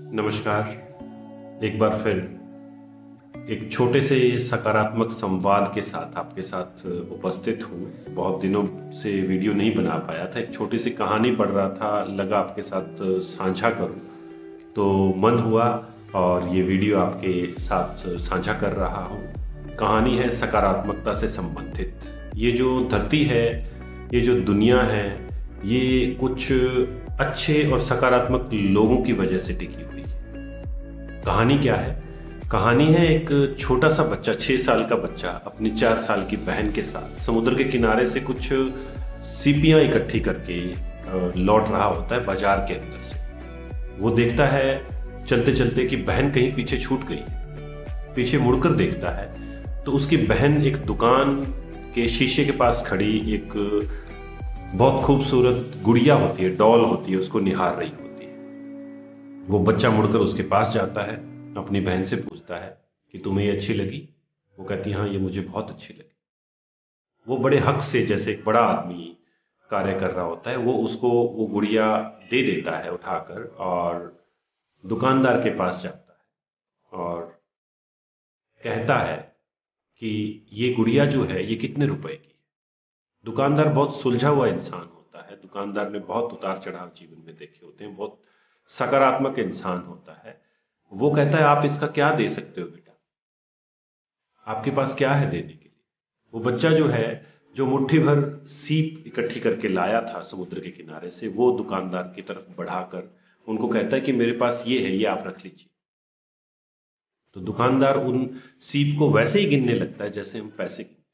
नमस्कार। एक बार फिर एक छोटे से सकारात्मक संवाद के साथ आपके साथ उपस्थित हूँ। बहुत दिनों से वीडियो नहीं बना पाया था। एक छोटी सी कहानी पढ़ रहा था, लगा आपके साथ साझा करूँ तो मन हुआ और ये वीडियो आपके साथ साझा कर रहा हूँ। कहानी है सकारात्मकता से संबंधित। ये जो धरती है, ये जो दुनिया है, ये कुछ अच्छे और सकारात्मक लोगों की वजह से टिकी हुई है। कहानी क्या है? कहानी है एक छोटा सा बच्चा, 6 साल का बच्चा अपनी 4 साल की बहन के साथ समुद्र के किनारे से कुछ सीपियां इकट्ठी करके लौट रहा होता है बाजार के अंदर से। वो देखता है चलते चलते कि बहन कहीं पीछे छूट गई है। पीछे मुड़कर देखता है तो उसकी बहन एक दुकान के शीशे के पास खड़ी एक बहुत खूबसूरत गुड़िया होती है, डॉल होती है, उसको निहार रही होती है। वो बच्चा मुड़कर उसके पास जाता है, अपनी बहन से पूछता है कि तुम्हें ये अच्छी लगी? वो कहती है हाँ, ये मुझे बहुत अच्छी लगी। वो बड़े हक से, जैसे एक बड़ा आदमी कार्य कर रहा होता है, वो उसको वो गुड़िया दे देता है उठाकर और दुकानदार के पास जाता है और कहता है कि ये गुड़िया जो है ये कितने रुपए की है। दुकानदार बहुत सुलझा हुआ इंसान होता है। दुकानदार ने बहुत उतार चढ़ाव जीवन में देखे होते हैं, बहुत सकारात्मक इंसान होता है। वो कहता है आप इसका क्या दे सकते हो बेटा, आपके पास क्या है देने के लिए? वो बच्चा जो है, जो मुट्ठी भर सीप इकट्ठी करके लाया था समुद्र के किनारे से, वो दुकानदार की तरफ बढ़ाकर उनको कहता है कि मेरे पास ये है, ये आप रख लीजिए। तो दुकानदार उन सीप को वैसे ही गिनने लगता है जैसे हम पैसे गिनते हैं।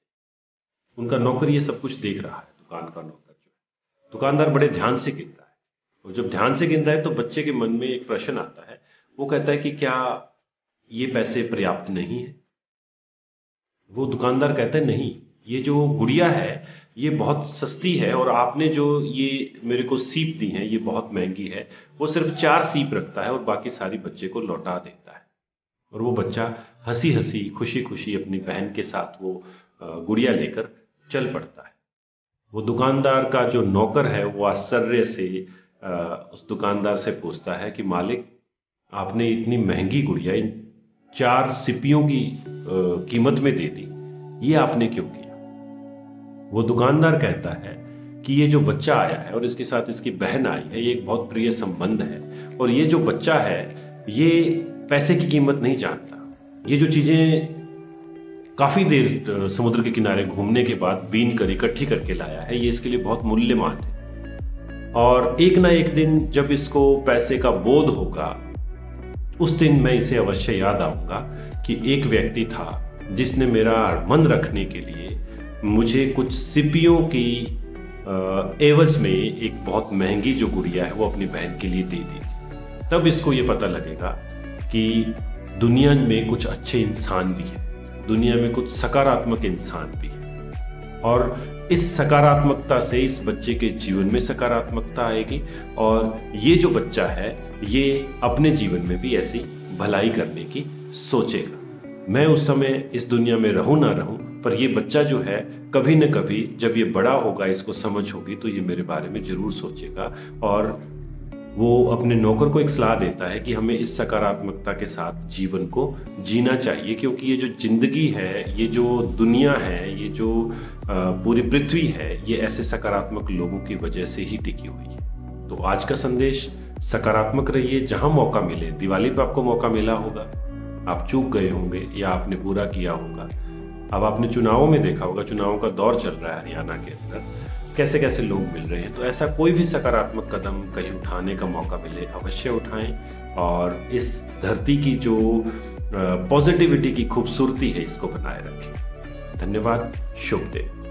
उनका नौकर ये सब कुछ देख रहा है, दुकान का नौकर जो है। दुकानदार बड़े ध्यान से गिन रहा है और जब ध्यान से गिन रहा है तो बच्चे के मन में एक प्रश्न आता है। वो कहता है कि क्या ये पैसे पर्याप्त नहीं है? वो दुकानदार कहता है नहीं, ये जो गुड़िया है ये बहुत सस्ती है और आपने जो ये मेरे को सीप दी हैं ये बहुत महंगी है। वो सिर्फ 4 सीप रखता है और बाकी सारी बच्चे को लौटा देता है। और वो बच्चा हंसी हंसी खुशी खुशी अपनी बहन के साथ वो गुड़िया लेकर चल पड़ता है। वो दुकानदार का जो नौकर है वो आश्चर्य से उस दुकानदार से पूछता है कि मालिक, आपने इतनी महंगी गुड़िया इन 4 सिपियों की कीमत में दे दी, ये आपने क्यों किया? वो दुकानदार कहता है कि ये जो बच्चा आया है और इसके साथ इसकी बहन आई है, ये एक बहुत प्रिय संबंध है और ये जो बच्चा है ये पैसे की कीमत नहीं जानता। ये जो चीजें काफी देर समुद्र के किनारे घूमने के बाद बीन कर इकट्ठी करके लाया है, ये इसके लिए बहुत मूल्यवान है। और एक ना एक दिन जब इसको पैसे का बोध होगा, उस दिन मैं इसे अवश्य याद आऊंगा कि एक व्यक्ति था जिसने मेरा मन रखने के लिए मुझे कुछ सिपियों की एवज में एक बहुत महंगी जो गुड़िया है वो अपनी बहन के लिए दे दी थी। तब इसको ये पता लगेगा कि दुनिया में कुछ अच्छे इंसान भी हैं, दुनिया में कुछ सकारात्मक इंसान भी है और इस सकारात्मकता से इस बच्चे के जीवन में सकारात्मकता आएगी और ये जो बच्चा है ये अपने जीवन में भी ऐसी भलाई करने की सोचेगा। मैं उस समय इस दुनिया में रहूं ना रहूं, पर ये बच्चा जो है कभी न कभी जब ये बड़ा होगा, इसको समझ होगी, तो ये मेरे बारे में जरूर सोचेगा और वो अपने नौकर को एक सलाह देता है कि हमें इस सकारात्मकता के साथ जीवन को जीना चाहिए, क्योंकि ये जो जिंदगी है, ये जो दुनिया है, ये जो पूरी पृथ्वी है, ये ऐसे सकारात्मक लोगों की वजह से ही टिकी हुई है। तो आज का संदेश, सकारात्मक रहिए जहां मौका मिले। दिवाली पे आपको मौका मिला होगा, आप चूक गए होंगे या आपने पूरा किया होगा। अब आपने चुनावों में देखा होगा, चुनावों का दौर चल रहा है हरियाणा के अंदर, कैसे कैसे लोग मिल रहे हैं। तो ऐसा कोई भी सकारात्मक कदम कहीं उठाने का मौका मिले, अवश्य उठाएं और इस धरती की जो पॉजिटिविटी की खूबसूरती है इसको बनाए रखें। धन्यवाद। शुभ दिन।